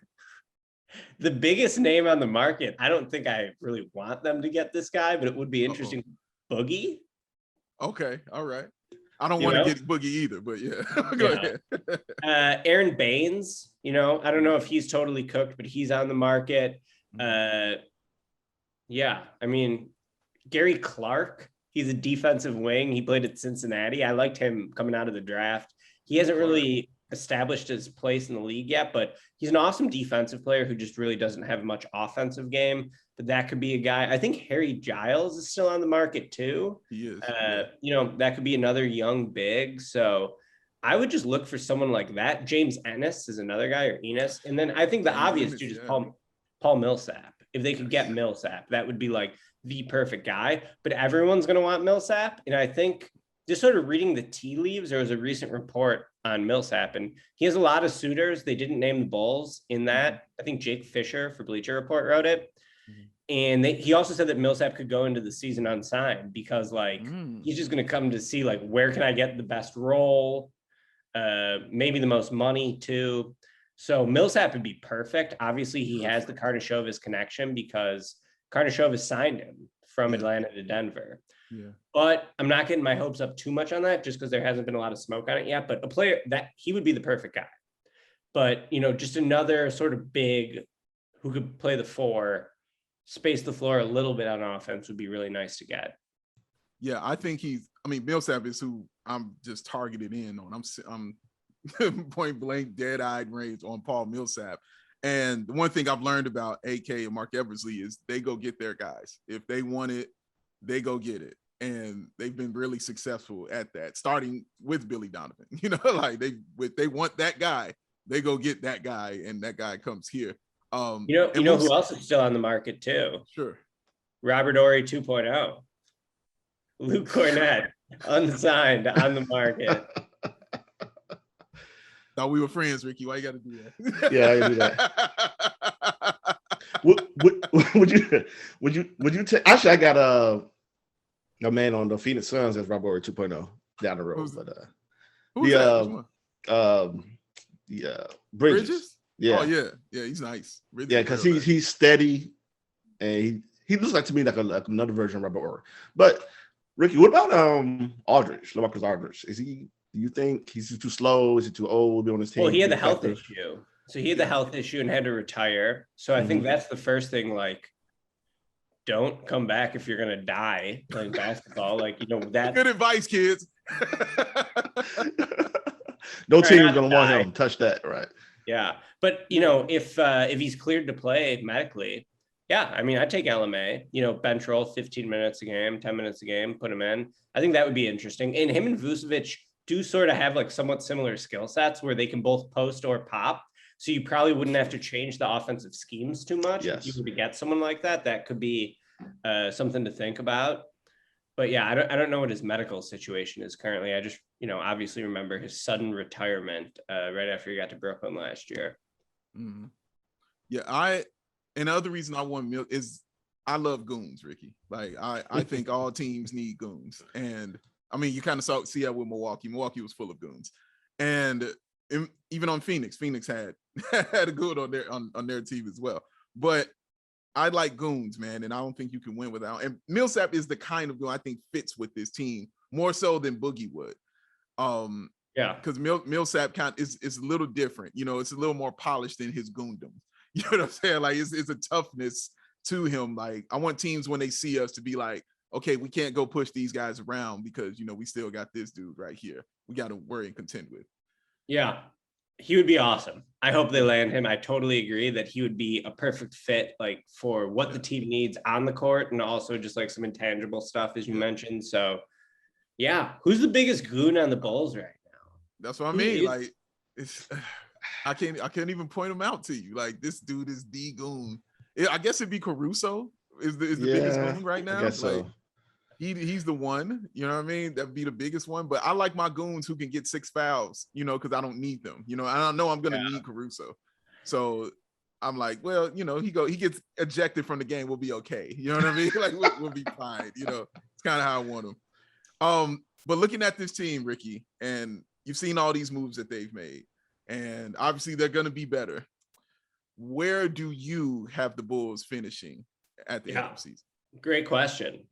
the biggest name on the market, I don't think I really want them to get this guy, but it would be interesting. Boogie. Okay, all right. I don't want to get Boogie either, but go ahead. Aaron Baines, I don't know if he's totally cooked, but he's on the market. I mean, Gary Clark, he's a defensive wing. He played at Cincinnati. I liked him coming out of the draft. He hasn't really established his place in the league yet, but he's an awesome defensive player who just really doesn't have much offensive game. But that could be a guy. I think Harry Giles is still on the market too. He is. That could be another young big. So I would just look for someone like that. James Ennis is another guy, or Enos. And then I think the obvious dude is Paul Millsap. If they could get Millsap, that would be like the perfect guy. But everyone's going to want Millsap. And I think just sort of reading the tea leaves, there was a recent report on Millsap, and he has a lot of suitors. They didn't name the Bulls in that. I think Jake Fisher for Bleacher Report wrote it. And he also said that Millsap could go into the season unsigned because he's just going to come to see like, where can I get the best role? Maybe the most money too. So Millsap would be perfect. Obviously he has the Karnisovas connection because Karnisovas signed him from Atlanta to Denver. Yeah. But I'm not getting my hopes up too much on that just because there hasn't been a lot of smoke on it yet. But a player that he would be the perfect guy. But, just another sort of big who could play the 4, space the floor a little bit on offense would be really nice to get. Yeah, I think Millsap is who I'm just targeted in on. I'm point blank, dead-eyed range on Paul Millsap. And the one thing I've learned about AK and Mark Eversley is they go get their guys. If they want it, they go get it. And they've been really successful at that, starting with Billy Donovan. Like they want that guy, they go get that guy, and that guy comes here. Who else is still on the market too? Sure. Robert Ory 2.0. Luke Cornett, unsigned, on the market. Thought we were friends, Ricky. Why you got to do that? Yeah, I do that. Would you take? Actually, I got a man on the Phoenix Suns as Robert Ory 2.0 down the road. Bridges. Yeah. Oh yeah, he's nice. Bridges, yeah, because he's steady, and he looks like to me like another version of Robert Ory. But Ricky, what about Aldridge? LaMarcus Aldridge? Do you think he's too slow? Is he too old to be on his team? Well, he had the health issue. So he had the health issue and had to retire. So I think that's the first thing. Like, don't come back if you're gonna die playing basketball. That. Good advice, kids. No team is gonna want him to touch that, right? Yeah, but if he's cleared to play medically, I'd take LMA. Bench roll 15 minutes a game, 10 minutes a game, put him in. I think that would be interesting. And him and Vucevic do sort of have like somewhat similar skill sets where they can both post or pop. So you probably wouldn't have to change the offensive schemes too much. Yes. If you were to get someone like that, that could be something to think about. But yeah, I don't know what his medical situation is currently. I just, obviously remember his sudden retirement right after he got to Brooklyn last year. Mm-hmm. Yeah, and the other reason I want Mill is I love goons, Ricky. Like I think all teams need goons. And you kind of see that with Milwaukee. Milwaukee was full of goons. And even on Phoenix had a goon on their team as well. But I like goons, man, and I don't think you can win without. And Millsap is the kind of goon I think fits with this team more so than Boogie would. Yeah. Because Millsap is a little different. You know, it's a little more polished than his goondom. You know what I'm saying? Like it's a toughness to him. Like I want teams when they see us to be like, okay, we can't go push these guys around because, you know, we still got this dude right here. We got to worry and contend with. Yeah. He would be awesome. I hope they land him. I totally agree that he would be a perfect fit, like for what the team needs on the court and also just like some intangible stuff, as you mentioned. So yeah. Who's the biggest goon on the Bulls right now? That's what I mean. Like it's, I can't even point him out to you. Like this dude is the goon. I guess it'd be Caruso is the biggest goon right now. I guess so. Like, he's the one, you know what I mean? That'd be the biggest one. But I like my goons who can get 6 fouls, you know, because I don't need them. You know, I don't know I'm gonna need Caruso. So I'm like, well, you know, he gets ejected from the game, we'll be okay. You know what I mean? Like we'll be fine. You know, it's kind of how I want him. But looking at this team, Ricky, and you've seen all these moves that they've made, and obviously they're gonna be better. Where do you have the Bulls finishing at the end of the season? Great question.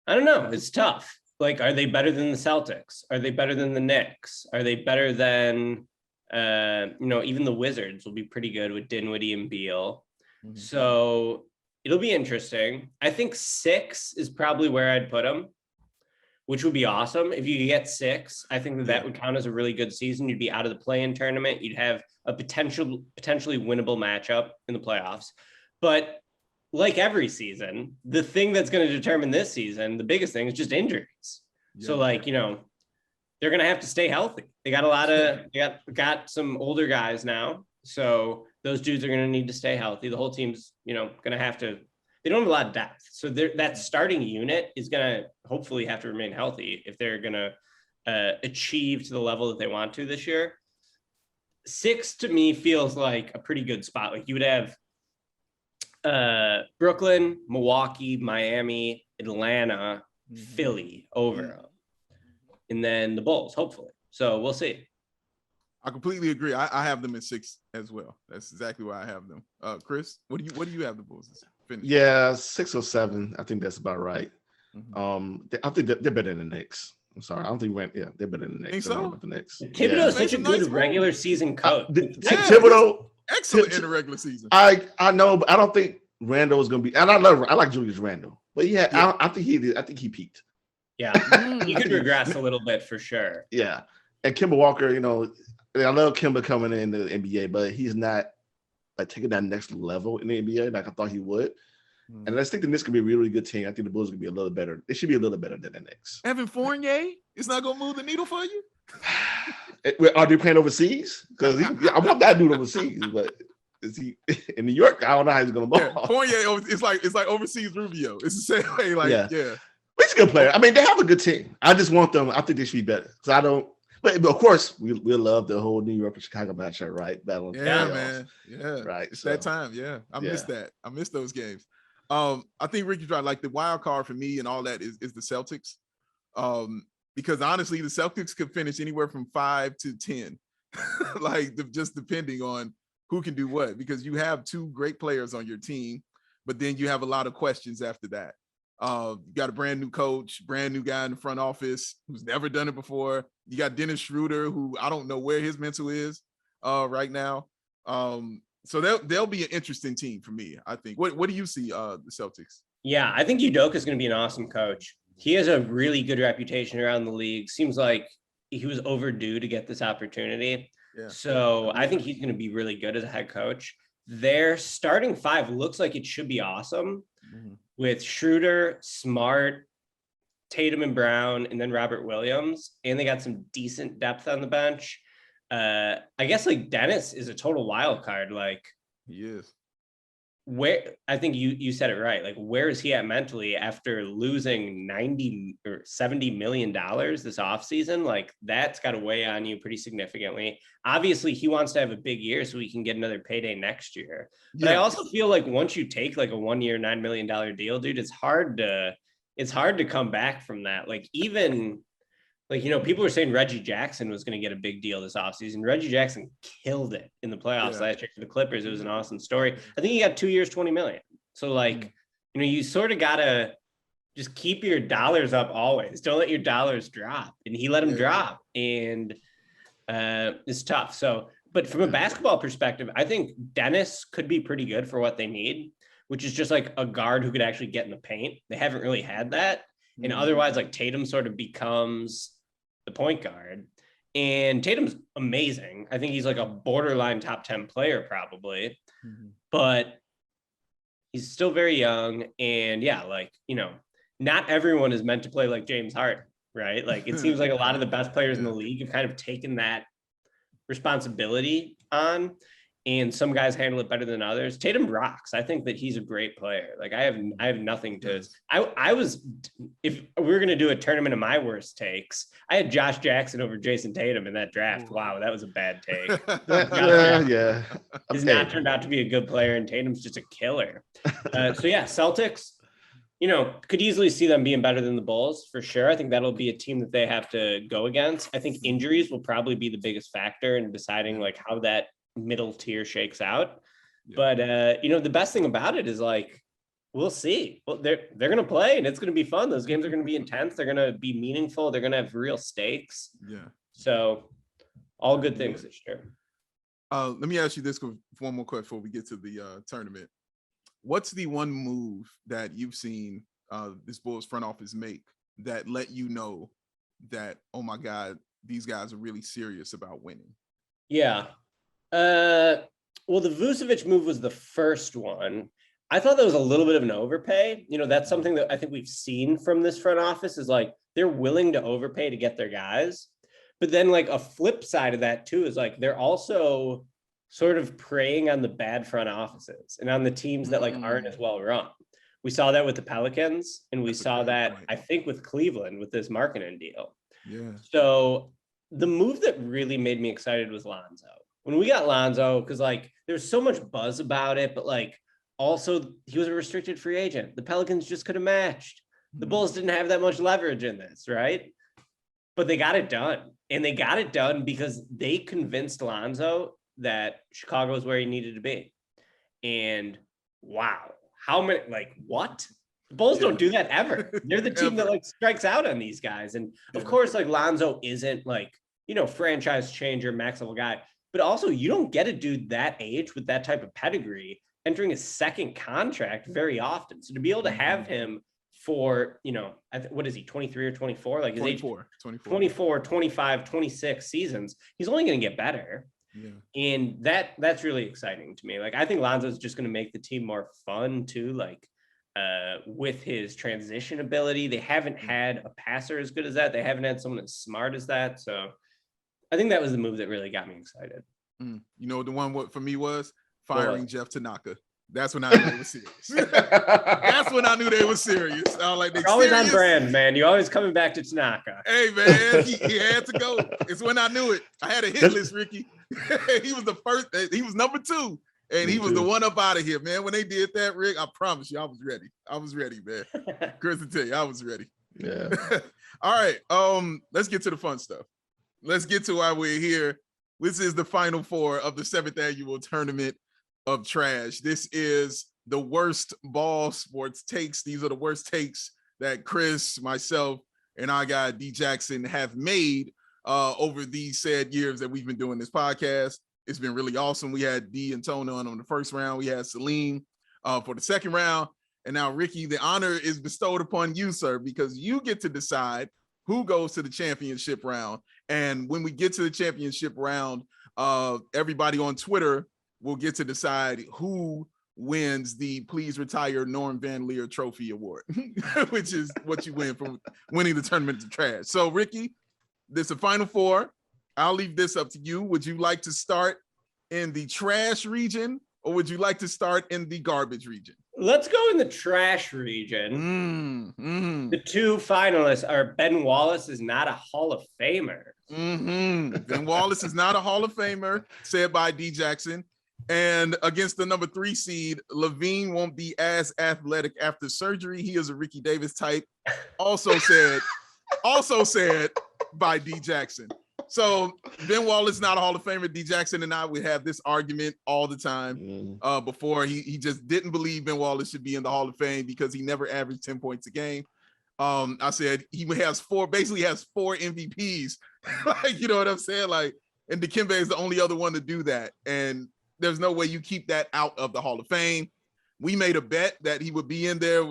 I don't know. It's tough. Like, are they better than the Celtics? Are they better than the Knicks? Are they better than, even the Wizards will be pretty good with Dinwiddie and Beal. Mm-hmm. So it'll be interesting. I think 6 is probably where I'd put them, which would be awesome. If you could get 6, I think that would count as a really good season. You'd be out of the play-in tournament. You'd have a potentially winnable matchup in the playoffs. But like every season, the thing that's going to determine this season, the biggest thing is just injuries. Yeah. So like, they're going to have to stay healthy. They got they got some older guys now. So those dudes are going to need to stay healthy. The whole team's, going to have to, they don't have a lot of depth. So that starting unit is going to hopefully have to remain healthy if they're going to achieve to the level that they want to this year. 6 to me feels like a pretty good spot. Like you would have Brooklyn, Milwaukee, Miami, Atlanta, Philly over, and then the Bulls, hopefully. So we'll see. I completely agree. I have them at 6 as well. That's exactly why I have them. Chris, what do you have the Bulls finish? Yeah, 6 or 7. I think that's about right. Mm-hmm. I think they're better than the Knicks. I'm sorry. I don't think they're better than the Knicks. So? The Knicks. Thibodeau is such a good regular season coach. Thibodeau, excellent in the regular season. I know, but I don't think Randall is going to be. And I like Julius Randle, but I think he peaked. Yeah, he could regress a little bit for sure. Yeah, and Kemba Walker, I love Kemba coming in the NBA, but he's not like taking that next level in the NBA like I thought he would. And I think the Knicks could be a really good team. I think the Bulls could be a little better. They should be a little better than the Knicks. Evan Fournier is not going to move the needle for you? Are they playing overseas? Because I want that dude overseas, but is he in New York? I don't know how he's going to ball. Yeah, Fournier, it's like overseas Rubio. It's the same way. Like, yeah. He's a good player. I mean, they have a good team. I just want them. I think they should be better. Because I don't. But of course, we love the whole New York and Chicago matchup, right? Battling. Yeah, man. Yeah. Right. It's that time. Yeah. I miss that. I miss those games. I think Ricky's right. Like the wild card for me and all that is the Celtics. Because honestly, the Celtics could finish anywhere from 5 to 10, just depending on who can do what. Because you have 2 great players on your team, but then you have a lot of questions after that. You got a brand new coach, brand new guy in the front office who's never done it before. You got Dennis Schroeder, who I don't know where his mental is right now. So they'll be an interesting team for me, I think. What do you see, the Celtics? Yeah, I think Udoka is going to be an awesome coach. He has a really good reputation around the league. Seems like he was overdue to get this opportunity. Yeah. So I think he's going to be really good as a head coach. Their starting 5 looks like it should be awesome with Schroeder, Smart, Tatum and Brown, and then Robert Williams. And they got some decent depth on the bench. I guess like Dennis is a total wild card. Like he is. Where I think you said it right. Like, where is he at mentally after losing 90 or 70 million dollars this offseason? Like, that's got to weigh on you pretty significantly. Obviously, he wants to have a big year so he can get another payday next year. But I also feel like once you take like a 1 year, $9 million deal, dude, it's hard to come back from that. Like, even like, people were saying Reggie Jackson was going to get a big deal this offseason. Reggie Jackson killed it in the playoffs last year for the Clippers. It was an awesome story. I think he got 2 years, $20 million. So like, you sort of gotta just keep your dollars up always. Don't let your dollars drop. And he let them drop. And it's tough. So, but from a basketball perspective, I think Dennis could be pretty good for what they need, which is just like a guard who could actually get in the paint. They haven't really had that. And otherwise, like Tatum sort of becomes the point guard. And Tatum's amazing. I think he's like a borderline top 10 player probably, but he's still very young. And yeah, like, you know, not everyone is meant to play like James Harden, right? Like it seems like a lot of the best players in the league have kind of taken that responsibility on, and some guys handle it better than others. Tatum rocks. I think that he's a great player. Like I have nothing to, I was, if we were going to do a tournament of my worst takes, I had Josh Jackson over Jason Tatum in that draft. Wow. That was a bad take. Has not turned out to be a good player, and Tatum's just a killer. So yeah, Celtics, you know, could easily see them being better than the Bulls for sure. I think that'll be a team that they have to go against. I think injuries will probably be the biggest factor in deciding like how that middle tier shakes out. But you know, the best thing about it is like, we'll see. Well, they're going to play, and it's going to be fun. Those games are going to be intense. They're going to be meaningful. They're going to have real stakes. So all good things this year. Let me ask you this one more question before we get to the tournament. What's the one move that you've seen this Bulls front office make that let you know that, oh my God, these guys are really serious about winning? Yeah. Well, the Vucevic move was the first one. I thought that was a little bit of an overpay. You know, that's something that I think we've seen from this front office is like, they're willing to overpay to get their guys. But then like a flip side of that too, is like, they're also sort of preying on the bad front offices and on the teams that like aren't as well run. We saw that with the Pelicans, and we saw that I think with Cleveland with this marketing deal. So the move that really made me excited was Lonzo. When we got Lonzo, because like there's so much buzz about it, but like also he was a restricted free agent. The Pelicans just could have matched. The Bulls didn't have that much leverage in this, right? But they got it done. And they got it done because they convinced Lonzo that Chicago is where he needed to be. And wow, how many, like what? The Bulls don't do that ever. They're the team that like strikes out on these guys. And of course, like Lonzo isn't like, you know, franchise changer, max level guy, but also you don't get a dude that age with that type of pedigree entering a second contract very often. So to be able to have him for, you know, what is he, 23 or 24? Like his 24, age, 24, 25, 26 seasons. He's only going to get better. And that's really exciting to me. Like, I think Lonzo's just going to make the team more fun too. Like, with his transition ability, they haven't had a passer as good as that. They haven't had someone as smart as that. So I think that was the move that really got me excited. You know, the one for me was firing Jeff Tanaka. That's when I knew they were serious. That's when I knew they were serious. I was like, they're always on brand, man. You're always coming back to Tanaka. Hey, man, he had to go. It's when I knew it. I had a hit list, Ricky. He was the first. He was number 2, and he was the one up out of here, man. When they did that, Rick, I promise you, I was ready. I was ready, man. Chris, to tell you, I was ready. Yeah. All right. Let's get to the fun stuff. Let's get to why we're here. This is the Final Four of the 7th annual tournament of trash. This is the worst ball sports takes. These are the worst takes that Chris, myself, and our guy D Jackson have made over these said years that we've been doing this podcast. It's been really awesome. We had D and Tony on the first round. We had Celine for the second round. And now, Ricky, the honor is bestowed upon you, sir, because you get to decide who goes to the championship round. And when we get to the championship round, everybody on Twitter will get to decide who wins the Please Retire Norm Van Leer Trophy Award, which is what you win from winning the tournament of trash. So, Ricky, this is a Final Four. I'll leave this up to you. Would you like to start in the trash region, or would you like to start in the garbage region? Let's go in the trash region. The 2 finalists are Ben Wallace is not a Hall of Famer. Ben Wallace is not a Hall of Famer, said by D Jackson. And against the number 3 seed, Levine won't be as athletic after surgery. He is a Ricky Davis type. Also said by D Jackson. So Ben Wallace is not a Hall of Famer. D Jackson and I would have this argument all the time before. He just didn't believe Ben Wallace should be in the Hall of Fame because he never averaged 10 points a game. I said he basically has four MVPs. Like, you know what I'm saying? Like, and Dikembe is the only other one to do that. And there's no way you keep that out of the Hall of Fame. We made a bet that he would be in there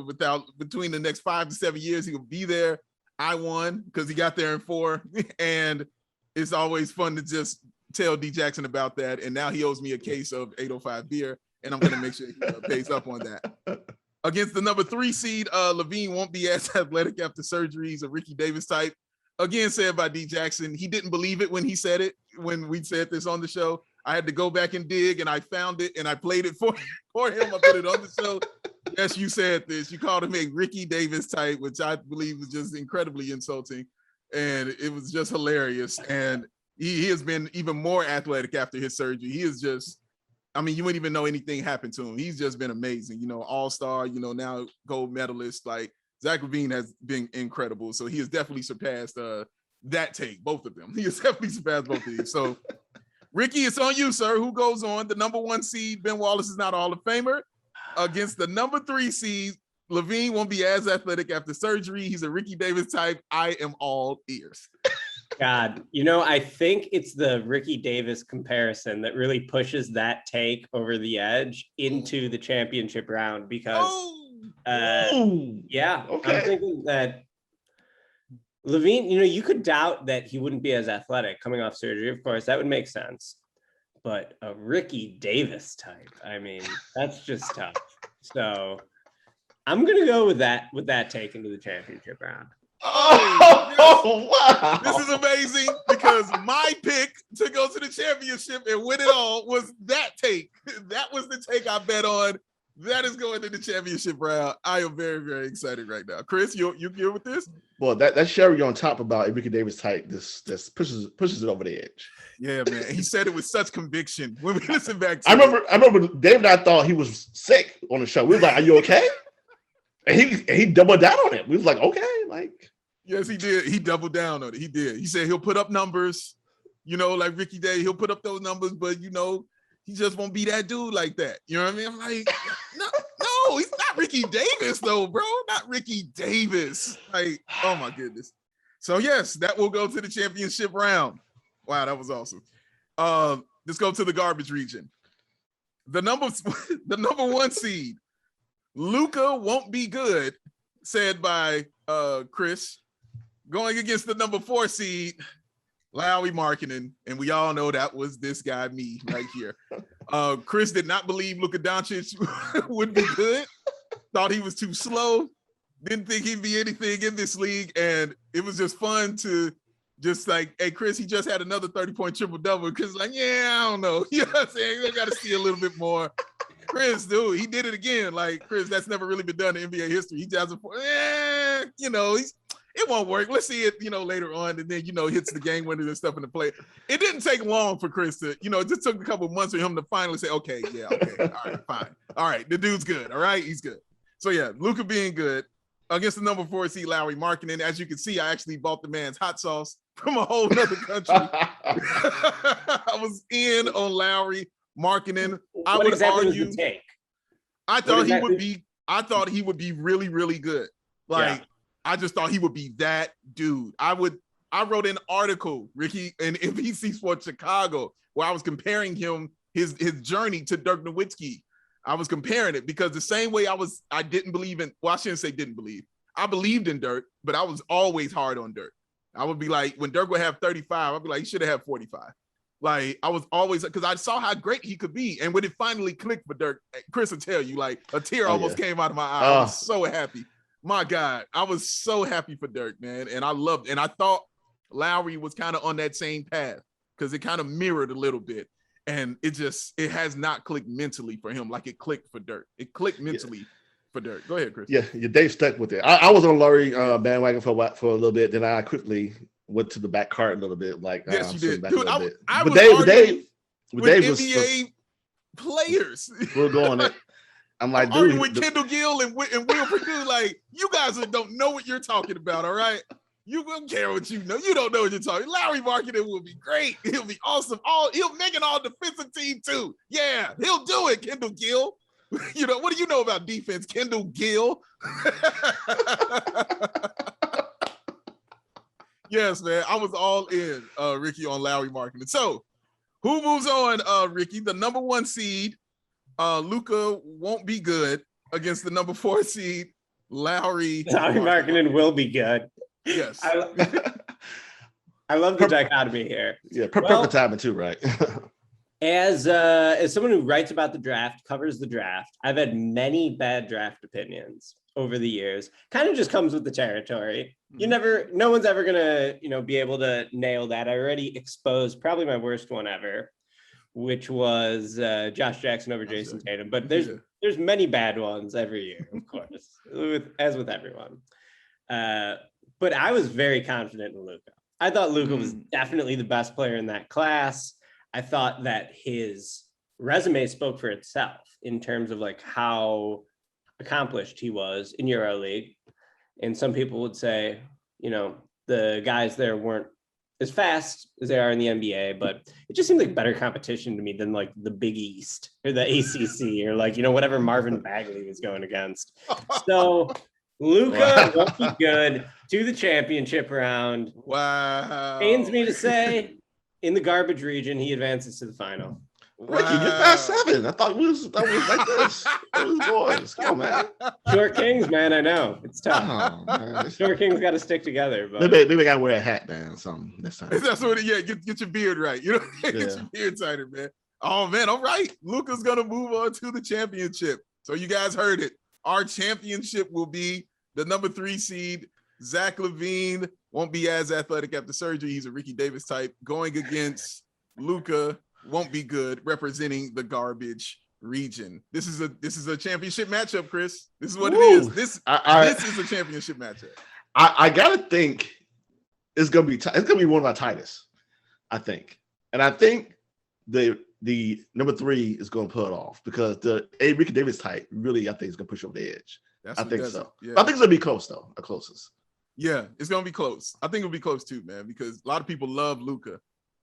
between the next 5 to 7 years, he would be there. I won because he got there in 4. And it's always fun to just tell D Jackson about that. And now he owes me a case of 805 beer, and I'm going to make sure he pays up on that. Against the number 3 seed, Levine won't be as athletic after surgery. He's a Ricky Davis type. Again, said by D Jackson. He didn't believe it when he said it, when we said this on the show. I had to go back and dig, and I found it, and I played it for him. I put it on the show. Yes, you said this. You called him a Ricky Davis type, which I believe was just incredibly insulting. And it was just hilarious. And he has been even more athletic after his surgery. He is just, I mean, you wouldn't even know anything happened to him. He's just been amazing, you know, all-star, you know, now gold medalist. Like, Zach Levine has been incredible. So he has definitely surpassed that take, both of them. He has definitely surpassed both of these. So, Ricky, it's on you, sir. Who goes on? The number 1 seed, Ben Wallace, is not a Hall of Famer. Against the number 3 seed, Levine won't be as athletic after surgery. He's a Ricky Davis type. I am all ears. God, you know, I think it's the Ricky Davis comparison that really pushes that take over the edge into the championship round because, yeah, okay. I'm thinking that Levine, you know, you could doubt that he wouldn't be as athletic coming off surgery. Of course, that would make sense. But a Ricky Davis type, I mean, that's just tough. So I'm going to go with that take into the championship round. Oh, wow. This is amazing because my pick to go to the championship and win it all was that take. That was the take I bet on. That is going to the championship round. I am very, very excited right now. Chris, you good with this? Well, that cherry on top about Ricky Davis type, this pushes it over the edge. Yeah, man. He said it with such conviction. When we listen back to I remember Dave and I thought he was sick on the show. We was like, "Are you okay?" And he doubled down on it. We was like, "Okay," like. Yes, he did. He doubled down on it. He did. He said he'll put up numbers, you know, like Ricky Day. He'll put up those numbers, but you know, he just won't be that dude like that. You know what I mean? I'm like, no, he's not Ricky Davis though, bro. Not Ricky Davis. Like, oh my goodness. So yes, that will go to the championship round. Wow, that was awesome. Let's go to the garbage region. The number 1 seed, Luka won't be good, said by Chris, going against the number 4 seed, Lauri Markkanen, and we all know that was this guy, me, right here. Chris did not believe Luka Doncic would be good, thought he was too slow, didn't think he'd be anything in this league, and it was just fun to just like, hey, Chris, he just had another 30-point triple-double. Chris like, yeah, I don't know. You know what I'm saying? I got to see a little bit more. Chris, dude, he did it again. Like, Chris, that's never really been done in NBA history. He does it you know, it won't work. Let's see it, you know, later on. And then, you know, hits the game winner and stuff in the play. It didn't take long for Chris to, you know, it just took a couple of months for him to finally say, okay, yeah, okay, all right, fine. All right, the dude's good, all right? He's good. So, yeah, Luka being good. Against the number 4 seed, Lauri Markkanen. As you can see, I actually bought the man's hot sauce from a whole nother country. I was in on Lauri Markkanen. I would argue. I thought he would be really, really good. Like, yeah. I just thought he would be that dude. I wrote an article, Ricky, in NBC Sports Chicago, where I was comparing his journey to Dirk Nowitzki. I was comparing it because the same way I didn't believe in, well, I shouldn't say didn't believe. I believed in Dirk, but I was always hard on Dirk. I would be like, when Dirk would have 35, I'd be like, he should have had 45. Like, I was always, because I saw how great he could be. And when it finally clicked for Dirk, Chris will tell you, like, a tear almost came out of my eye. I was so happy. My God, I was so happy for Dirk, man. And I thought Lauri was kind of on that same path because it kind of mirrored a little bit. And it has not clicked mentally for him like it clicked for Dirk. It clicked mentally for Dirk. Go ahead, Chris. Yeah, Dave stuck with it. I was on Lauri bandwagon for a little bit. Then I quickly went to the back cart a little bit. Like, yes, you did. Dude, I was Dave with NBA players. We're going it. I'm like, dude. Arguing with Kendall Gill and Will Purdue, like, you guys don't know what you're talking about, all right? You don't care what you know. You don't know what you're talking. Lauri Markkanen will be great. He'll be awesome. He'll make an all-defensive team, too. Yeah, he'll do it, Kendall Gill. You know, what do you know about defense, Kendall Gill? Yes, man. I was all in, Ricky, on Lauri Markkinen. So who moves on, Ricky? The number 1 seed, Luka won't be good against the number 4 seed, Lauri Markkinen will be good. Yes. I love the dichotomy here. Yeah, perfect timing too, right? As someone who writes about the draft, covers the draft, I've had many bad draft opinions over the years. Kind of just comes with the territory. No one's ever gonna, be able to nail that. I already exposed probably my worst one ever, which was Josh Jackson over Jason Tatum. But there's many bad ones every year, of course, as with everyone. But I was very confident in Luka. I thought Luka was definitely the best player in that class. I thought that his resume spoke for itself in terms of like how accomplished he was in EuroLeague. And some people would say, the guys there weren't as fast as they are in the NBA, but it just seemed like better competition to me than like the Big East or the ACC or like, whatever Marvin Bagley was going against. So Luka won't be good to the championship round. Wow. Pains me to say, in the garbage region, he advances to the final. Ricky, you're past 7. I thought that was like this. It was boys. Come on, man. Short Kings, man. I know it's tough. Oh, man. Short Kings got to stick together. But maybe gotta wear a hat, man. Something this time. That's what. Yeah, get your beard right. Get your beard tighter, man. Oh man, all right. Luka's gonna move on to the championship. So you guys heard it. Our championship will be the number 3 seed. Zach LaVine won't be as athletic after surgery. He's a Ricky Davis type, going against Luka. Won't be good, representing the garbage region. This is a championship matchup, Chris. This is what it is. This is a championship matchup. I gotta think it's gonna be one of our tightest, I think, and I think the number 3 is gonna pull it off because the Ricky Davis type really, I think, is gonna push over the edge. I think so. Yeah. I think it's gonna be close though, the closest. Yeah, it's gonna be close. I think it'll be close too, man, because a lot of people love Luka,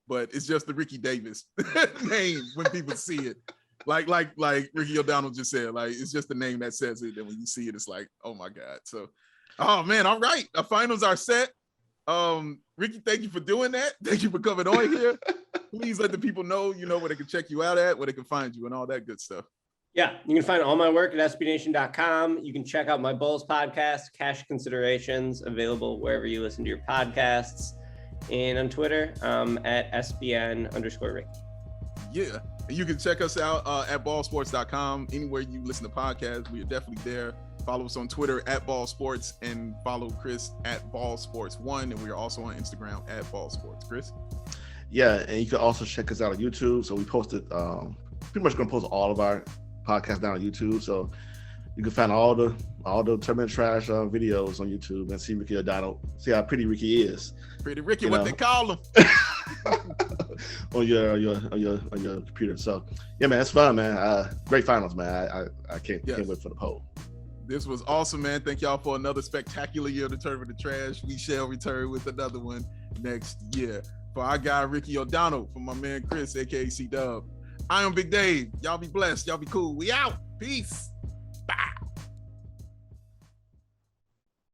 but it's just the Ricky Davis name when people see it. Like Ricky O'Donnell just said, like it's just the name that says it. And when you see it, it's like, oh my God. So, oh man, all right. The finals are set. Ricky, thank you for doing that. Thank you for coming on here. Please let the people know, where they can check you out at, where they can find you and all that good stuff. Yeah, you can find all my work at sbnation.com. You can check out my Bulls podcast, Cash Considerations, available wherever you listen to your podcasts. And on Twitter, at SBN_Ricky. Yeah, and you can check us out at ballsports.com. Anywhere you listen to podcasts, we are definitely there. Follow us on Twitter at BallSports and follow Chris at BallSports1. And we are also on Instagram at BallSports. Chris? Yeah, and you can also check us out on YouTube. So we posted, pretty much going to post all of our podcasts down on YouTube. So you can find all the Tournament Trash videos on YouTube and see Ricky O'Donnell, see how pretty Ricky is. Pretty Ricky, what they call him. on your computer. So yeah, man, it's fun, man. Great finals, man. I can't wait for the poll. This was awesome, man. Thank y'all for another spectacular year of the Tournament of Trash. We shall return with another one next year. For our guy Ricky O'Donnell, for my man Chris, aka C-Dub, I am Big Dave. Y'all be blessed. Y'all be cool. We out. Peace.